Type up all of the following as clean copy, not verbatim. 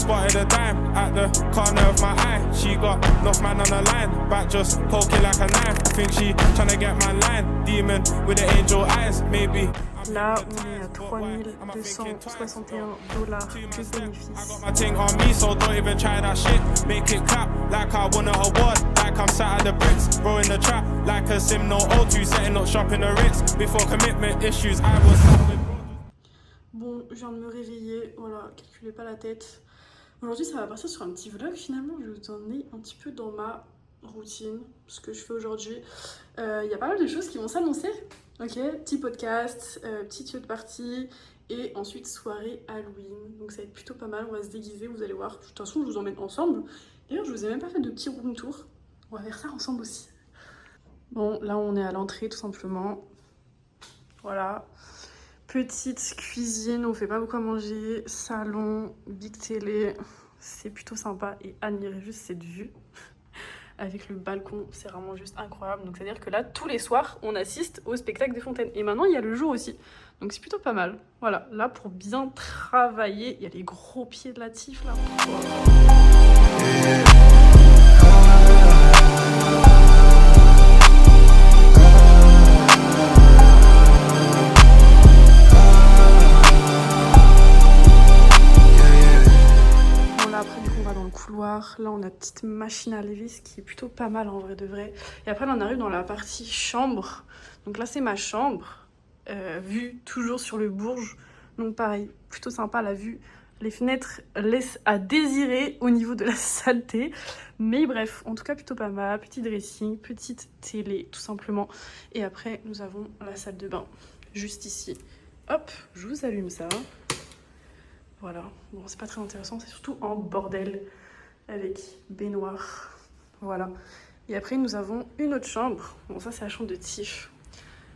spotted a dime at the corner of my eye. She got enough man on the line, back just poking like a knife. I think she tryna get my line. Demon with the angel eyes, maybe. Là, on est à 3261 dollars de bénéfices. My thing on me, so don't even try that shit. Make it clap like I won an award. Like I'm sat at the bricks, rolling the trap like a sim no O2, setting up shop in the Ritz. Before commitment issues, I was. Bon, je viens de me réveiller, voilà, calculez pas la tête. Aujourd'hui, ça va partir sur un petit vlog finalement. Je vais vous emmener un petit peu dans ma routine, ce que je fais aujourd'hui. Il y a pas mal de choses qui vont s'annoncer. Ok, petit podcast, petite yacht party et ensuite soirée Halloween. Donc ça va être plutôt pas mal, on va se déguiser, vous allez voir. De toute façon, je vous emmène ensemble. D'ailleurs, je vous ai même pas fait de petit room tour. On va faire ça ensemble aussi. Bon, là on est à l'entrée tout simplement. Voilà. Petite cuisine, on fait pas beaucoup à manger. Salon, big télé. C'est plutôt sympa et admirez juste cette vue. Avec le balcon, c'est vraiment juste incroyable. Donc c'est-à-dire que là, tous les soirs, on assiste au spectacle des fontaines. Et maintenant, il y a le jour aussi. Donc c'est plutôt pas mal. Voilà, là, pour bien travailler, il y a les gros pieds de la tif, là. Là on a une petite machine à laver, ce qui est plutôt pas mal en vrai de vrai. Et après là on arrive dans la partie chambre. Donc là c'est ma chambre, vue toujours sur le Bourges. Donc pareil, plutôt sympa la vue. Les fenêtres laissent à désirer au niveau de la saleté. Mais bref, en tout cas plutôt pas mal. Petit dressing, petite télé tout simplement. Et après nous avons la salle de bain, juste ici. Hop, je vous allume ça. Voilà, bon c'est pas très intéressant, c'est surtout en bordel. Avec baignoire, voilà. Et après nous avons une autre chambre, bon ça c'est la chambre de Tiff,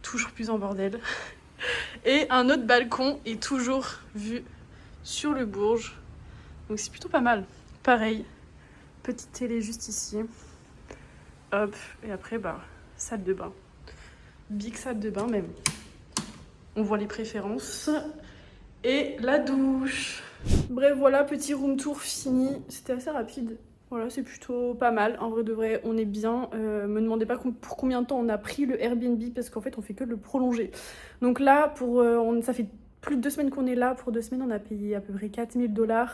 toujours plus en bordel. Et un autre balcon et toujours vu sur le Bourges, donc c'est plutôt pas mal. Pareil, petite télé juste ici, hop, et après bah salle de bain, big salle de bain même. On voit les préférences et la douche. Bref, voilà, petit room tour fini. C'était assez rapide. Voilà, c'est plutôt pas mal. En vrai de vrai, on est bien. Me demandez pas pour combien de temps on a pris le Airbnb parce qu'en fait, on fait que le prolonger. Donc là, ça fait plus de 2 semaines qu'on est là. Pour 2 semaines, on a payé à peu près 4000 $.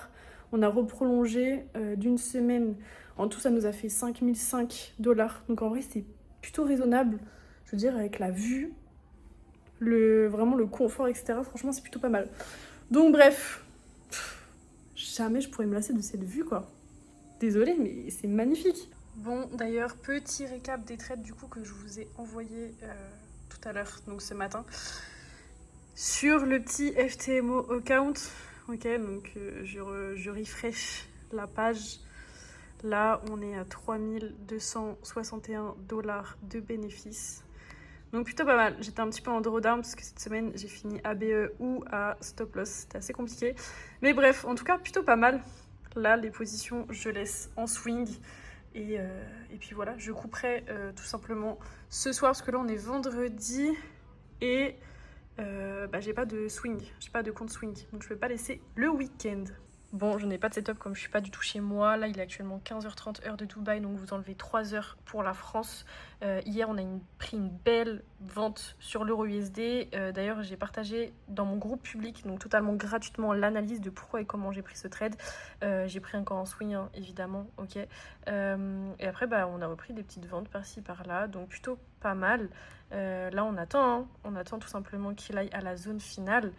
On a reprolongé d'une semaine. En tout, ça nous a fait 5005 $. Donc en vrai, c'est plutôt raisonnable. Je veux dire, avec la vue, vraiment le confort, etc. Franchement, c'est plutôt pas mal. Donc bref. Jamais je pourrais me lasser de cette vue quoi. Désolée mais c'est magnifique. Bon d'ailleurs petit récap des trades du coup que je vous ai envoyé tout à l'heure, donc ce matin. Sur le petit FTMO account, ok donc je refresh la page. Là on est à 3261 $ de bénéfices. Donc plutôt pas mal, j'étais un petit peu en drawdown parce que cette semaine j'ai fini ABE ou à stop loss, c'était assez compliqué. Mais bref, en tout cas plutôt pas mal. Là les positions je laisse en swing et puis voilà, je couperai tout simplement ce soir parce que là on est vendredi et j'ai pas de swing, j'ai pas de compte swing, donc je vais pas laisser le week-end. Bon, je n'ai pas de setup comme je suis pas du tout chez moi. Là, il est actuellement 15h30 heure de Dubaï, donc vous enlevez 3 heures pour la France. Hier, on a pris une belle vente sur l'euro USD. D'ailleurs, j'ai partagé dans mon groupe public, donc totalement gratuitement, l'analyse de pourquoi et comment j'ai pris ce trade. J'ai pris encore en swing, hein, évidemment, ok. Et après, on a repris des petites ventes par-ci, par-là, donc plutôt pas mal. Là, on attend tout simplement qu'il aille à la zone finale.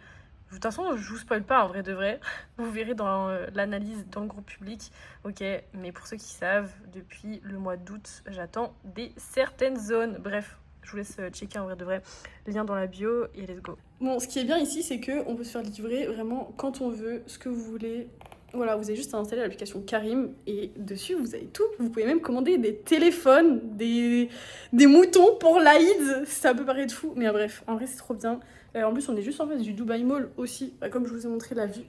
De toute façon, je vous spoil pas en vrai de vrai. Vous verrez dans l'analyse dans le groupe public. Ok, mais pour ceux qui savent, depuis le mois d'août, j'attends certaines zones. Bref, je vous laisse checker en vrai de vrai. Lien dans la bio et let's go. Bon, ce qui est bien ici, c'est qu'on peut se faire livrer vraiment quand on veut, ce que vous voulez. Voilà, vous avez juste à installer l'application Carim et dessus, vous avez tout. Vous pouvez même commander des téléphones, des moutons pour l'Aïd. Ça peut paraître fou, mais bref, en vrai, c'est trop bien. En plus, on est juste en face du Dubai Mall aussi, comme je vous ai montré la vue.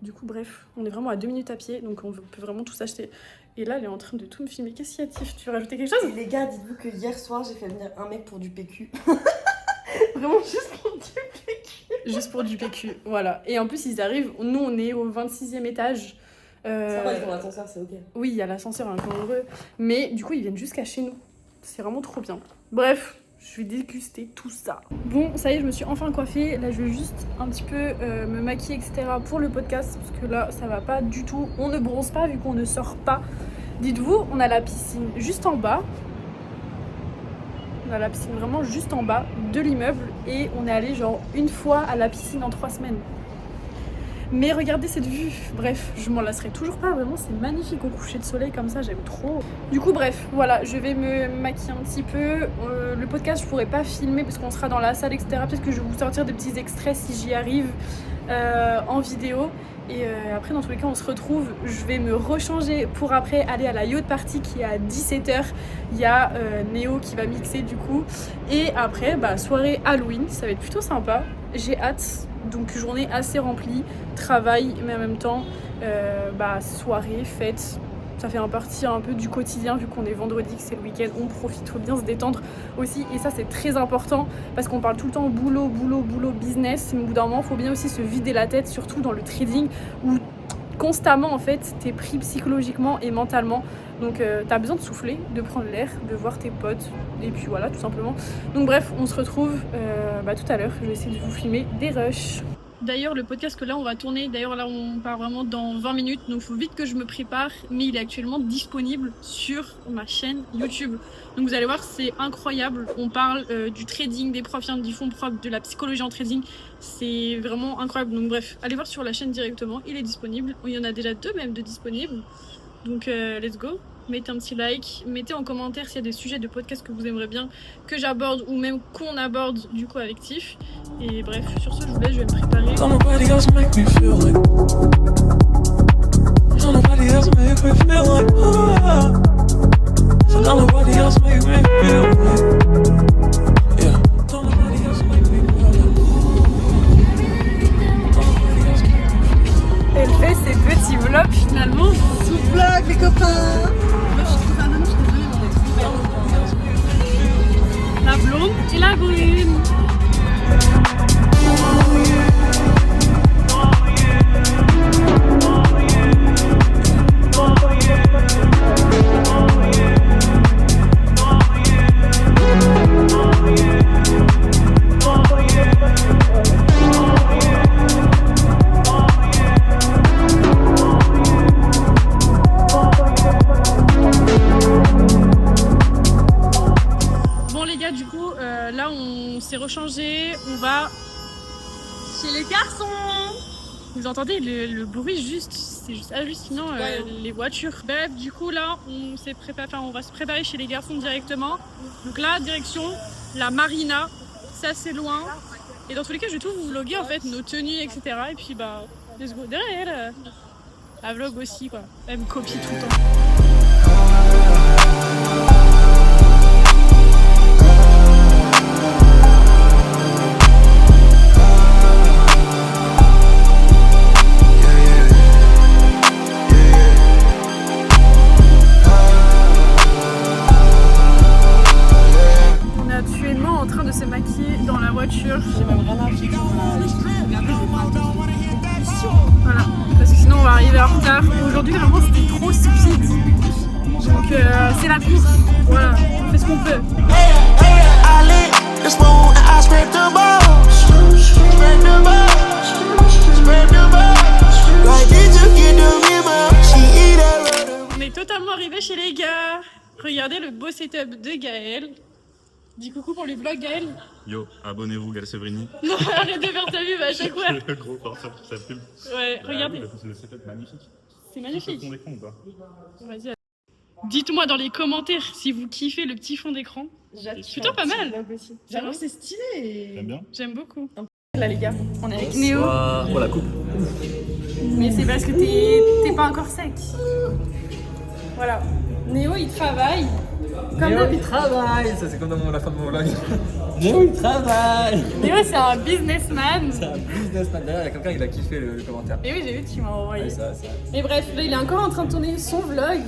Du coup, bref, on est vraiment à 2 minutes à pied, donc on peut vraiment tout s'acheter. Et là, elle est en train de tout me filmer. Qu'est-ce qu'il y a, Tiff? Tu veux rajouter quelque chose? Et les gars, dites-vous que hier soir, j'ai fait venir un mec pour du PQ. Vraiment juste pour du PQ. Juste pour du PQ, voilà. Et en plus, ils arrivent, nous, on est au 26e étage. Ça va, ils ont l'ascenseur, c'est ok. Oui, il y a l'ascenseur un peu heureux. Mais du coup, ils viennent jusqu'à chez nous. C'est vraiment trop bien. Bref, je vais déguster tout ça. Bon, ça y est, je me suis enfin coiffée. Là, je vais juste un petit peu me maquiller, etc. pour le podcast. Parce que là, ça va pas du tout. On ne bronze pas vu qu'on ne sort pas. Dites-vous, on a la piscine juste en bas. On a la piscine vraiment juste en bas de l'immeuble. Et on est allé genre une fois à la piscine en 3 semaines. Mais regardez cette vue, bref, je m'en lasserai toujours pas, vraiment c'est magnifique au coucher de soleil comme ça, j'aime trop. Du coup bref, voilà, je vais me maquiller un petit peu. Le podcast je pourrais pas filmer parce qu'on sera dans la salle, etc. Peut-être que je vais vous sortir des petits extraits si j'y arrive en vidéo. Et après dans tous les cas on se retrouve, je vais me rechanger pour après aller à la yacht party qui est à 17h. Il y a Néo qui va mixer du coup. Et après soirée Halloween, ça va être plutôt sympa, j'ai hâte. Donc journée assez remplie, travail mais en même temps soirée, fête. Ça fait partie un peu du quotidien vu qu'on est vendredi, que c'est le week-end, on profite, faut bien se détendre aussi. Et ça c'est très important parce qu'on parle tout le temps boulot, boulot, boulot, business. Mais au bout d'un moment, il faut bien aussi se vider la tête, surtout dans le trading où constamment en fait t'es pris psychologiquement et mentalement. Donc t'as besoin de souffler, de prendre l'air, de voir tes potes et puis voilà tout simplement. Donc bref, on se retrouve tout à l'heure. Je vais essayer de vous filmer des rushs. D'ailleurs le podcast que là on va tourner, d'ailleurs là on part vraiment dans 20 minutes, donc il faut vite que je me prépare, mais il est actuellement disponible sur ma chaîne YouTube. Donc vous allez voir, c'est incroyable, on parle du trading, des profs, du fonds propres, de la psychologie en trading, c'est vraiment incroyable. Donc bref, allez voir sur la chaîne directement, il est disponible, il y en a déjà 2 même de disponibles. Donc let's go, mettez un petit like, mettez en commentaire s'il y a des sujets de podcast que vous aimeriez bien que j'aborde ou même qu'on aborde du coup avec Tiff. Et bref, sur ce je vous laisse, je vais me préparer. Don't nobody else make me feel like. Don't nobody else make me feel like. So don't nobody else make me feel like. Yeah. Don't nobody else make me feel like. Don't nobody else make me feel like. Elle fait ses petits vlogs finalement. Sous-vlog les copains. La blonde et la brune. Rechangé, on va chez les garçons. Vous entendez le bruit juste, c'est juste hallucinant, les voitures. Bref, du coup là on s'est préparé, on va se préparer chez les garçons directement. Donc là direction la marina, c'est assez loin. Et dans tous les cas je vais tout vous vlogger en fait, nos tenues etc. Et puis let's go. Derrière elle, la vlog aussi quoi. Elle me copie tout le temps. Voilà, parce que sinon on va arriver en retard. Aujourd'hui vraiment c'était trop speed. Donc c'est la course. Voilà, on fait ce qu'on peut. On est totalement arrivé chez les gars. Regardez le beau setup de Gaël. Dis coucou pour les vlogs Gaël. Yo, abonnez-vous Gaël Séverini. Non, arrête de faire ta pub à chaque fois. Le gros porteur pour sa pub. Ouais, regardez. Le setup magnifique. C'est magnifique. Fond d'écran ou pas? Vas-y. Dites-moi dans les commentaires si vous kiffez le petit fond d'écran. Plutôt pas mal. J'avoue c'est stylé. T'aimes bien? J'aime beaucoup. Là les gars, on est avec Néo. Oh la coupe. Mais c'est parce que t'es pas encore sec. Voilà. Néo il travaille. Comme Néo il travaille. Ça c'est comme dans la fin de mon vlog. Néo il travaille. Néo c'est un businessman. C'est un businessman. D'ailleurs il y a quelqu'un qui a kiffé le commentaire. Et oui j'ai vu, tu m'as envoyé. Ouais, ça. Et bref, là il est encore en train de tourner son vlog.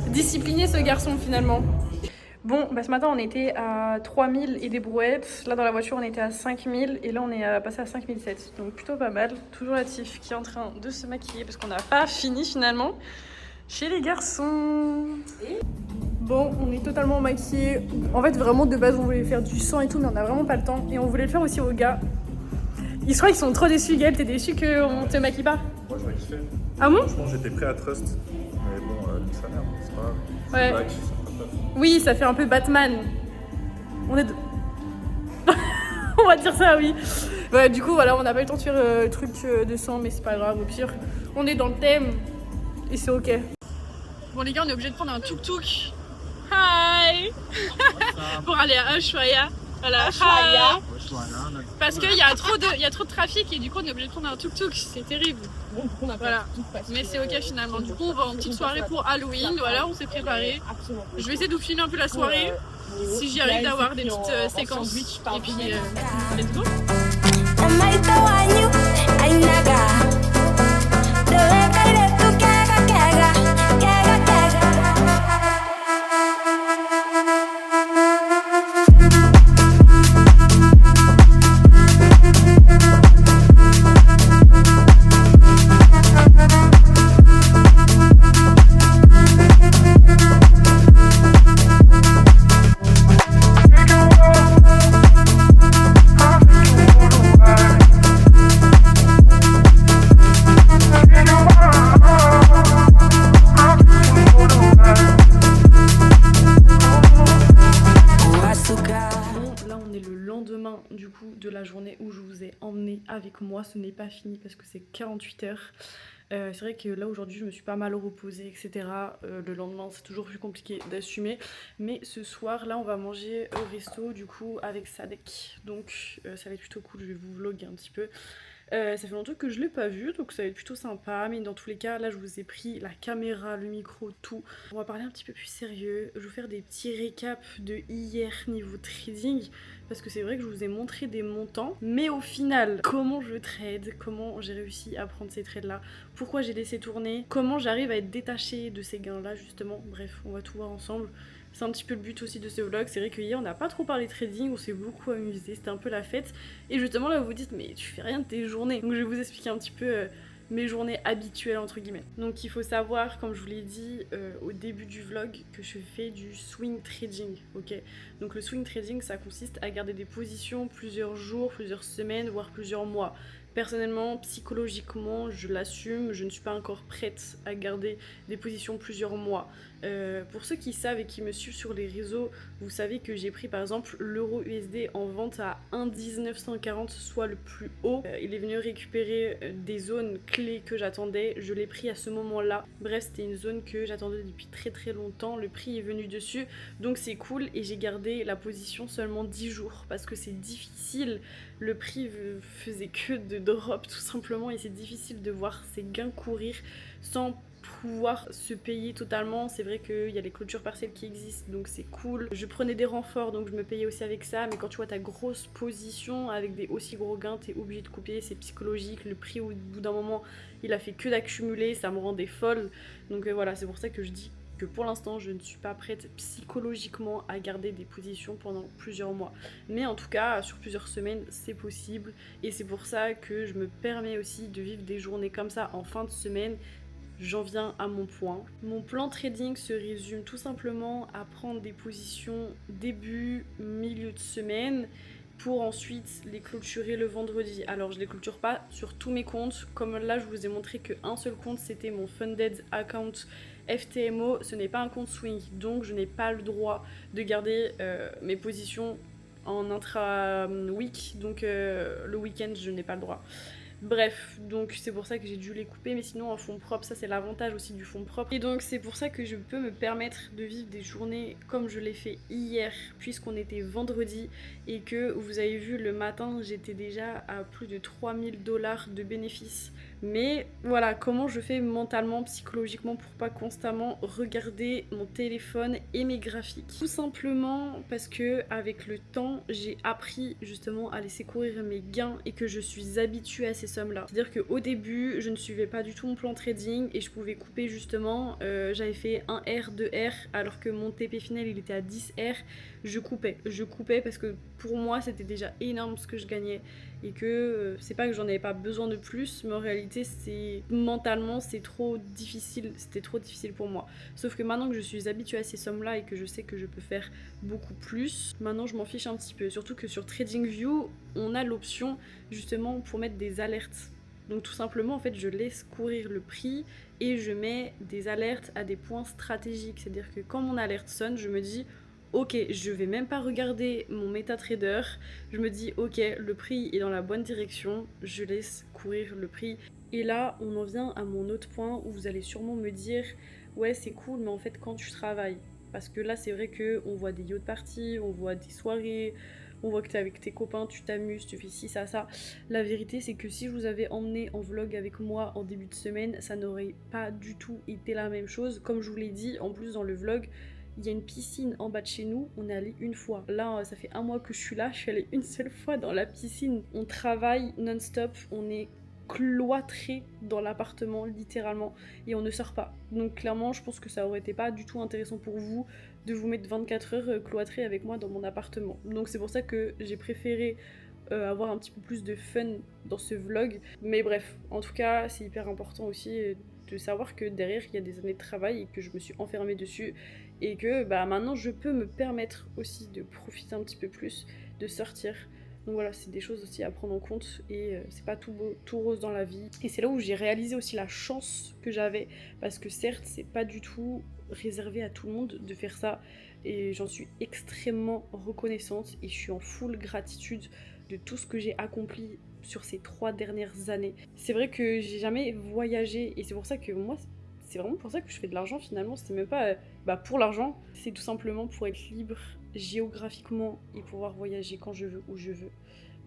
Discipliné ce garçon finalement. Bon, bah ce matin on était à 3000 et des brouettes, là dans la voiture on était à 5000 et là on est passé à 5007, donc plutôt pas mal. Toujours Latif qui est en train de se maquiller parce qu'on n'a pas fini finalement chez les garçons. Bon, on est totalement maquillés. En fait vraiment de base on voulait faire du sang et tout mais on a vraiment pas le temps et on voulait le faire aussi aux gars. Ils se croient qu'ils sont trop déçus. Gaël, t'es déçu qu'on te maquille pas? Moi j'aurais kiffé. Ah bon? Franchement j'étais prêt à Trust. Mais bon, sa mère, c'est pas grave. Ouais. Black, ça fera pas. Oui, ça fait un peu Batman. On est... on va dire ça, oui. Ouais, du coup, voilà, on n'a pas eu le temps de faire le truc de sang, mais c'est pas grave, au pire. On est dans le thème et c'est ok. Bon, les gars, on est obligé de prendre un tuk-tuk. Hi. Pour aller à Ushuaia. Voilà, hi. Parce qu'il y a trop de trafic et du coup, on est obligé de prendre un tuk-tuk. C'est terrible. Voilà. Mais c'est ok finalement. Du coup, on va en petite soirée pour Halloween. Voilà, on s'est préparé. Je vais essayer de vous filmer un peu la soirée. Si j'y arrive d'avoir des petites séquences. Et puis, let's go. Du coup de la journée où je vous ai emmené avec moi, ce n'est pas fini parce que c'est 48 heures. C'est vrai que là aujourd'hui je me suis pas mal reposée etc. Le lendemain c'est toujours plus compliqué d'assumer, mais ce soir là on va manger au resto du coup avec Sadek, donc ça va être plutôt cool. Je vais vous vlogger un petit peu. Ça fait longtemps que je l'ai pas vu, donc ça va être plutôt sympa, mais dans tous les cas là je vous ai pris la caméra, le micro, tout. On va parler un petit peu plus sérieux, je vais vous faire des petits récaps de hier niveau trading, parce que c'est vrai que je vous ai montré des montants, mais au final comment je trade, comment j'ai réussi à prendre ces trades là, pourquoi j'ai laissé tourner, comment j'arrive à être détachée de ces gains là justement. Bref, on va tout voir ensemble. C'est un petit peu le but aussi de ce vlog. C'est vrai que hier on n'a pas trop parlé trading, on s'est beaucoup amusé, c'était un peu la fête. Et justement là vous vous dites mais tu fais rien de tes journées. Donc je vais vous expliquer un petit peu mes journées habituelles entre guillemets. Donc il faut savoir, comme je vous l'ai dit au début du vlog, que je fais du swing trading, ok. Donc le swing trading ça consiste à garder des positions plusieurs jours, plusieurs semaines, voire plusieurs mois. Personnellement, psychologiquement, je l'assume, je ne suis pas encore prête à garder des positions plusieurs mois. Pour ceux qui savent et qui me suivent sur les réseaux, vous savez que j'ai pris par exemple l'euro USD en vente à 1,1940, soit le plus haut. Il est venu récupérer des zones clés que j'attendais, je l'ai pris à ce moment-là. Bref, c'était une zone que j'attendais depuis très longtemps, le prix est venu dessus, donc c'est cool et j'ai gardé la position seulement 10 jours parce que c'est difficile. Le prix faisait que de drop tout simplement et c'est difficile de voir ses gains courir sans pouvoir se payer totalement. C'est vrai qu'il y a les clôtures partielles qui existent donc c'est cool. Je prenais des renforts donc je me payais aussi avec ça, mais quand tu vois ta grosse position avec des aussi gros gains t'es obligé de couper, c'est psychologique. Le prix au bout d'un moment il a fait que d'accumuler, ça me rendait folle. Donc voilà, c'est pour ça que je dis que pour l'instant je ne suis pas prête psychologiquement à garder des positions pendant plusieurs mois, mais en tout cas sur plusieurs semaines c'est possible et c'est pour ça que je me permets aussi de vivre des journées comme ça en fin de semaine. J'en viens à mon point. Mon plan trading se résume tout simplement à prendre des positions début, milieu de semaine pour ensuite les clôturer le vendredi. Alors je les clôture pas sur tous mes comptes, comme là je vous ai montré qu'un seul compte c'était mon funded account FTMO, ce n'est pas un compte swing, donc je n'ai pas le droit de garder mes positions en intra-week, donc le week-end je n'ai pas le droit. Bref, donc c'est pour ça que j'ai dû les couper, mais sinon en fonds propres, ça c'est l'avantage aussi du fonds propre. Et donc c'est pour ça que je peux me permettre de vivre des journées comme je l'ai fait hier, puisqu'on était vendredi et que vous avez vu le matin, j'étais déjà à plus de 3000 $ de bénéfices Mais voilà, comment je fais mentalement, psychologiquement pour pas constamment regarder mon téléphone et mes graphiques. Tout simplement parce que avec le temps, j'ai appris justement à laisser courir mes gains et que je suis habituée à ces sommes-là. C'est-à-dire qu'au début, je ne suivais pas du tout mon plan trading et je pouvais couper justement, j'avais fait 1 R, 2 R, alors que mon TP final il était à 10 R. Je coupais parce que pour moi c'était déjà énorme ce que je gagnais et que c'est pas que j'en avais pas besoin de plus, mais en réalité c'est mentalement c'était trop difficile pour moi. Sauf que maintenant que je suis habituée à ces sommes là et que je sais que je peux faire beaucoup plus, maintenant je m'en fiche un petit peu, surtout que sur TradingView on a l'option justement pour mettre des alertes. Donc tout simplement en fait je laisse courir le prix et je mets des alertes à des points stratégiques, c'est à dire que quand mon alerte sonne je me dis ok, je vais même pas regarder mon MetaTrader, je me dis ok, le prix est dans la bonne direction, je laisse courir le prix. Et là, on en vient à mon autre point où vous allez sûrement me dire ouais c'est cool, mais en fait quand tu travailles, parce que là c'est vrai qu'on voit des yacht parties, on voit des soirées, on voit que t'es avec tes copains, tu t'amuses, tu fais ci, ça. La vérité c'est que si je vous avais emmené en vlog avec moi en début de semaine, ça n'aurait pas du tout été la même chose. Comme je vous l'ai dit, en plus dans le vlog, il y a une piscine en bas de chez nous, on est allé une fois. Là, ça fait 1 mois que je suis là, je suis allée une seule fois dans la piscine. On travaille non-stop, on est cloîtré dans l'appartement littéralement et on ne sort pas. Donc clairement, je pense que ça aurait été pas du tout intéressant pour vous de vous mettre 24 heures cloîtré avec moi dans mon appartement. Donc c'est pour ça que j'ai préféré avoir un petit peu plus de fun dans ce vlog. Mais bref, en tout cas, c'est hyper important aussi de savoir que derrière, il y a des années de travail et que je me suis enfermée dessus et que maintenant je peux me permettre aussi de profiter un petit peu plus, de sortir. Donc voilà, c'est des choses aussi à prendre en compte et c'est pas tout beau, tout rose dans la vie. Et c'est là où j'ai réalisé aussi la chance que j'avais, parce que certes, c'est pas du tout réservé à tout le monde de faire ça et j'en suis extrêmement reconnaissante et je suis en full gratitude de tout ce que j'ai accompli sur ces 3 dernières années. C'est vrai que j'ai jamais voyagé et c'est pour ça que moi, c'est vraiment pour ça que je fais de l'argent finalement. C'est même pas pour l'argent, c'est tout simplement pour être libre géographiquement et pouvoir voyager quand je veux, où je veux.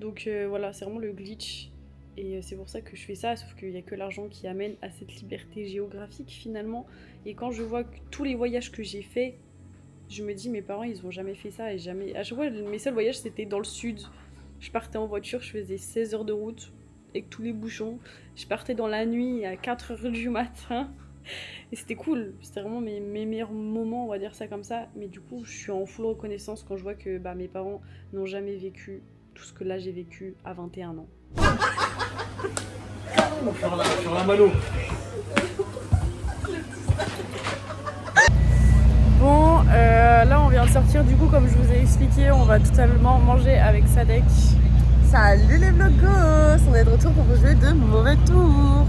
Donc voilà, c'est vraiment le glitch et c'est pour ça que je fais ça, sauf qu'il n'y a que l'argent qui amène à cette liberté géographique finalement. Et quand je vois que tous les voyages que j'ai faits, je me dis mes parents ils ont jamais fait ça et jamais... À chaque fois mes seuls voyages c'était dans le sud. Je partais en voiture, je faisais 16 heures de route avec tous les bouchons. Je partais dans la nuit à 4h du matin. Et c'était cool, c'était vraiment mes meilleurs moments, on va dire ça comme ça. Mais du coup, je suis en full reconnaissance quand je vois que mes parents n'ont jamais vécu tout ce que là j'ai vécu à 21 ans. Sur la mano. Bon, là on vient de sortir, du coup comme je vous ai expliqué, on va totalement manger avec Sadek. Salut les vlogos, on est de retour pour vous jouer de mauvais tours.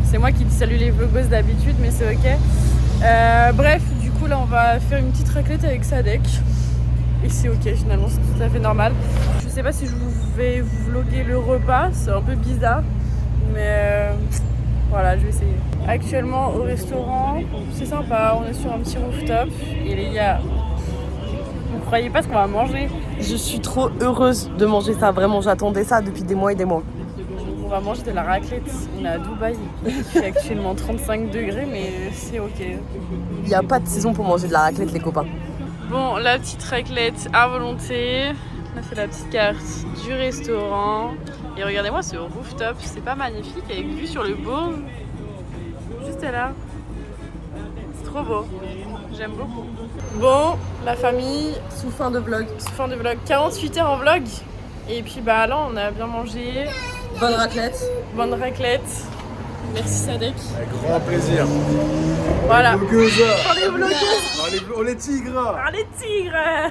C'est moi qui dis salut les vlogos d'habitude, mais c'est ok. Bref, du coup là on va faire une petite raclette avec Sadek. Et c'est ok finalement, c'est tout à fait normal. Je sais pas si je vais vous vlogger le repas, c'est un peu bizarre. Mais voilà, je vais essayer. Actuellement au restaurant, c'est sympa, on est sur un petit rooftop. Et les gars, vous croyez pas ce qu'on va manger? Je suis trop heureuse de manger ça, vraiment j'attendais ça depuis des mois et des mois. On va manger de la raclette, on est à Dubaï, il fait actuellement 35 degrés mais c'est ok. Il n'y a pas de saison pour manger de la raclette les copains. Bon, la petite raclette à volonté, là c'est la petite carte du restaurant. Et regardez-moi ce rooftop, c'est pas magnifique avec vue sur le Bourg, juste là. C'est trop beau, j'aime beaucoup. Bon, la famille, Sous fin de vlog. 48 heures en vlog. Et puis là on a bien mangé. Bonne raclette. Bonne raclette. Merci Sadek. Avec grand plaisir. Voilà. Les tigres. Ah les tigres.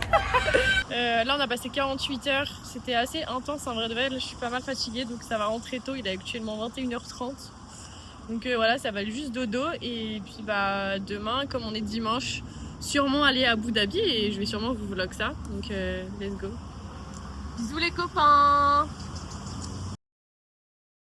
Là on a passé 48 heures. C'était assez intense en vrai de vrai. Là, je suis pas mal fatiguée donc ça va rentrer tôt. Il est actuellement 21h30. Donc voilà, ça va juste dodo. Et puis demain, comme on est dimanche, sûrement aller à Abu Dhabi et je vais sûrement vous vlog ça. Donc let's go. Bisous les copains.